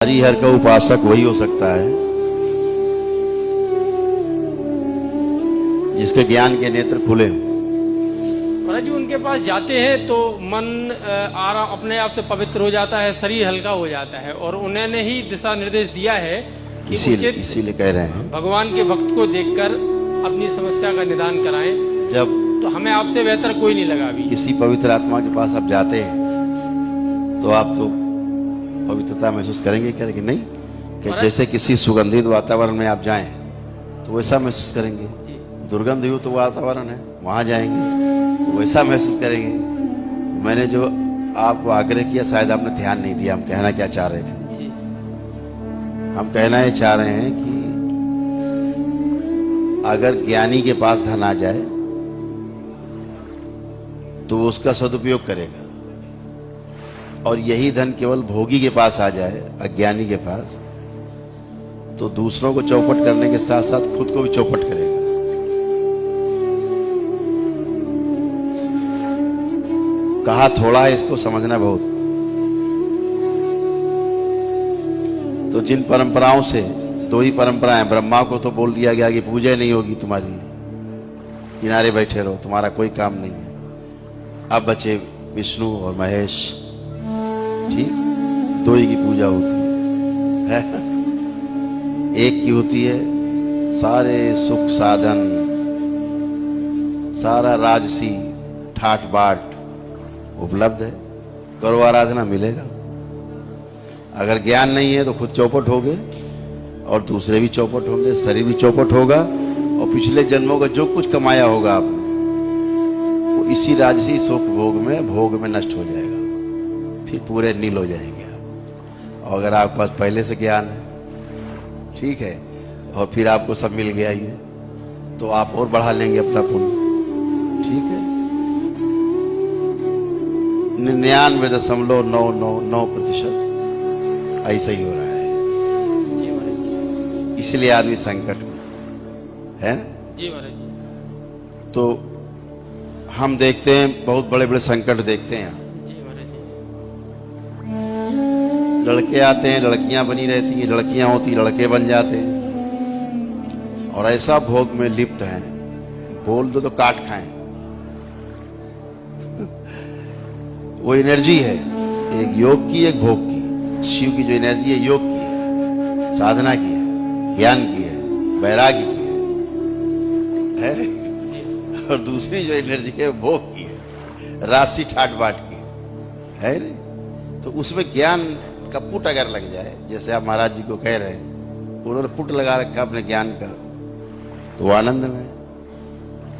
हरिहर का उपासक वही हो सकता है जिसके ज्ञान के नेत्र खुले हो। महाराज जी, उनके पास जाते हैं तो मन आराम अपने आप से पवित्र हो जाता है, शरीर हल्का हो जाता है, और उन्होंने ही दिशा निर्देश दिया है कि इसीलिए कह रहे हैं भगवान के भक्त को देखकर अपनी समस्या का निदान कराएं। जब तो हमें आपसे बेहतर कोई नहीं लगा अभी। किसी पवित्र आत्मा के पास आप जाते हैं तो आप तो पवित्रता महसूस करेंगे क्या, लेकिन नहीं कि जैसे किसी सुगंधित वातावरण में आप जाएं तो वैसा महसूस करेंगे। दुर्गंध युक्त वातावरण है, वहां जाएंगे तो वैसा महसूस करेंगे। तो मैंने जो आपको आग्रह किया शायद आपने ध्यान नहीं दिया। हम कहना क्या चाह रहे थे? हम कहना ये चाह रहे हैं कि अगर ज्ञानी के पास धन आ जाए तो वो उसका सदुपयोग करेगा, और यही धन केवल भोगी के पास आ जाए, अज्ञानी के पास, तो दूसरों को चौपट करने के साथ साथ खुद को भी चौपट करेगा। कहा थोड़ा है, इसको समझना बहुत। तो जिन परंपराओं से, दो ही परंपराएं, ब्रह्मा को तो बोल दिया गया कि पूजा नहीं होगी तुम्हारी, किनारे बैठे रहो, तुम्हारा कोई काम नहीं है। अब बचे विष्णु और महेश, ठीक, दो ही की पूजा होती है। एक की होती है सारे सुख साधन, सारा राजसी ठाट बाट उपलब्ध है, करो आराधना, मिलेगा। अगर ज्ञान नहीं है तो खुद चौपट होगे और दूसरे भी चौपट होंगे, शरीर भी चौपट होगा, और पिछले जन्मों का जो कुछ कमाया होगा आपने वो इसी राजसी सुख भोग में नष्ट हो जाएगा, फिर पूरे नील हो जाएंगे आप। और अगर आपके पास पहले से ज्ञान है, ठीक है, और फिर आपको सब मिल गया ये, तो आप और बढ़ा लेंगे अपना पुण्य, ठीक है। 99.999% ऐसा ही हो रहा है। इसलिए आदमी संकट में है ना जी महाराज जी। तो हम देखते हैं बहुत बड़े बड़े संकट देखते हैं। जी महाराज जी। लड़के आते हैं, लड़कियां बनी रहती हैं, लड़कियां होती लड़के बन जाते हैं, और ऐसा भोग में लिप्त हैं, बोल दो तो काट खाएं। वो एनर्जी है, एक योग की, एक भोग की। शिव की जो एनर्जी है योग की है, साधना की है, ज्ञान की है, वैराग्य की है, और दूसरी जो एनर्जी है भोग की है, राशि ठाट बाट की है रे। तो उसमें ज्ञान का पुट अगर लग जाए, जैसे आप महाराज जी को कह रहे हैं, उन्होंने पुट लगा रखा अपने ज्ञान का, तो वो आनंद में है।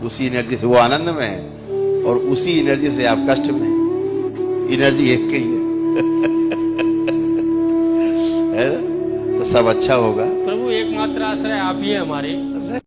उसी एनर्जी से वो आनंद में है, और उसी एनर्जी से आप कष्ट में है। एनर्जी एक ही है। है ना? तो सब अच्छा होगा। प्रभु एकमात्र आश्रय आप ही है हमारे।